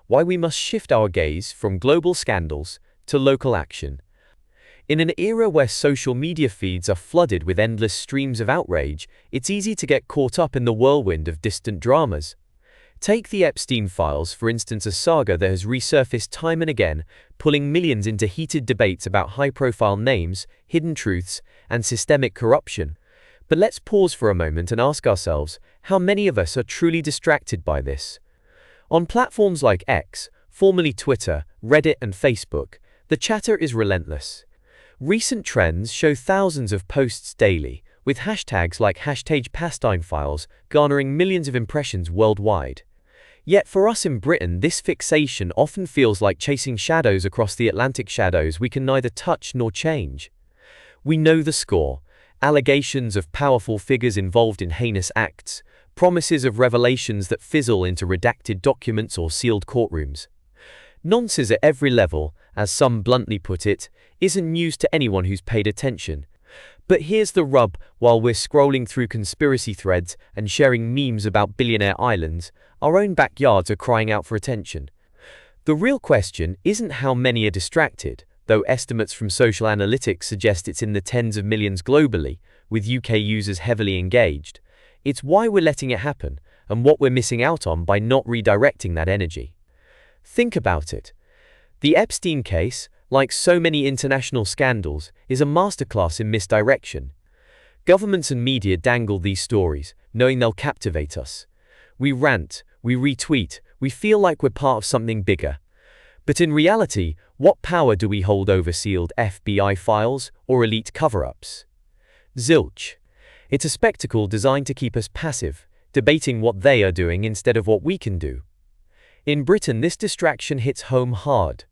why we must shift our gaze from global scandals to local action. In an era where social media feeds are flooded with endless streams of outrage, it's easy to get caught up in the whirlwind of distant dramas. Take the Epstein files, for instance, a saga that has resurfaced time and again, pulling millions into heated debates about high-profile names, hidden truths, and systemic corruption. But let's pause for a moment and ask ourselves, how many of us are truly distracted by this? On platforms like X, formerly Twitter, Reddit, and Facebook, the chatter is relentless. Recent trends show thousands of posts daily, with hashtags like #PastineFiles garnering millions of impressions worldwide. Yet for us in Britain, this fixation often feels like chasing shadows across the Atlantic, shadows we can neither touch nor change. We know the score: allegations of powerful figures involved in heinous acts, promises of revelations that fizzle into redacted documents or sealed courtrooms. Nonsense at every level, as some bluntly put it, isn't news to anyone who's paid attention. But here's the rub: while we're scrolling through conspiracy threads and sharing memes about billionaire islands, our own backyards are crying out for attention. The real question isn't how many are distracted, though estimates from social analytics suggest it's in the tens of millions globally, with UK users heavily engaged. It's why we're letting it happen, and what we're missing out on by not redirecting that energy. Think about it. The Epstein case, like so many international scandals, is a masterclass in misdirection. Governments and media dangle these stories, knowing they'll captivate us. We rant, we retweet, we feel like we're part of something bigger. But in reality, what power do we hold over sealed FBI files or elite cover-ups? Zilch. It's a spectacle designed to keep us passive, debating what they are doing instead of what we can do. In Britain, this distraction hits home hard.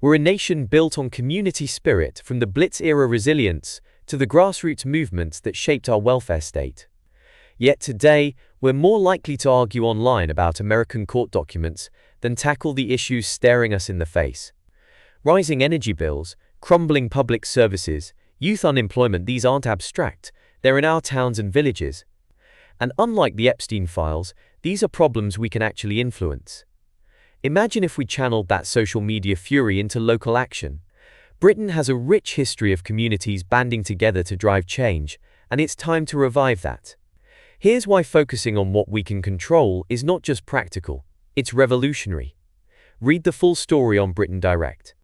We're a nation built on community spirit, from the Blitz-era resilience to the grassroots movements that shaped our welfare state. Yet today, we're more likely to argue online about American court documents than tackle the issues staring us in the face. Rising energy bills, crumbling public services, youth unemployment — these aren't abstract, they're in our towns and villages. And unlike the Epstein files, these are problems we can actually influence. Imagine if we channeled that social media fury into local action. Britain has a rich history of communities banding together to drive change, and it's time to revive that. Here's why focusing on what we can control is not just practical, it's revolutionary. Read the full story on Britain Direct.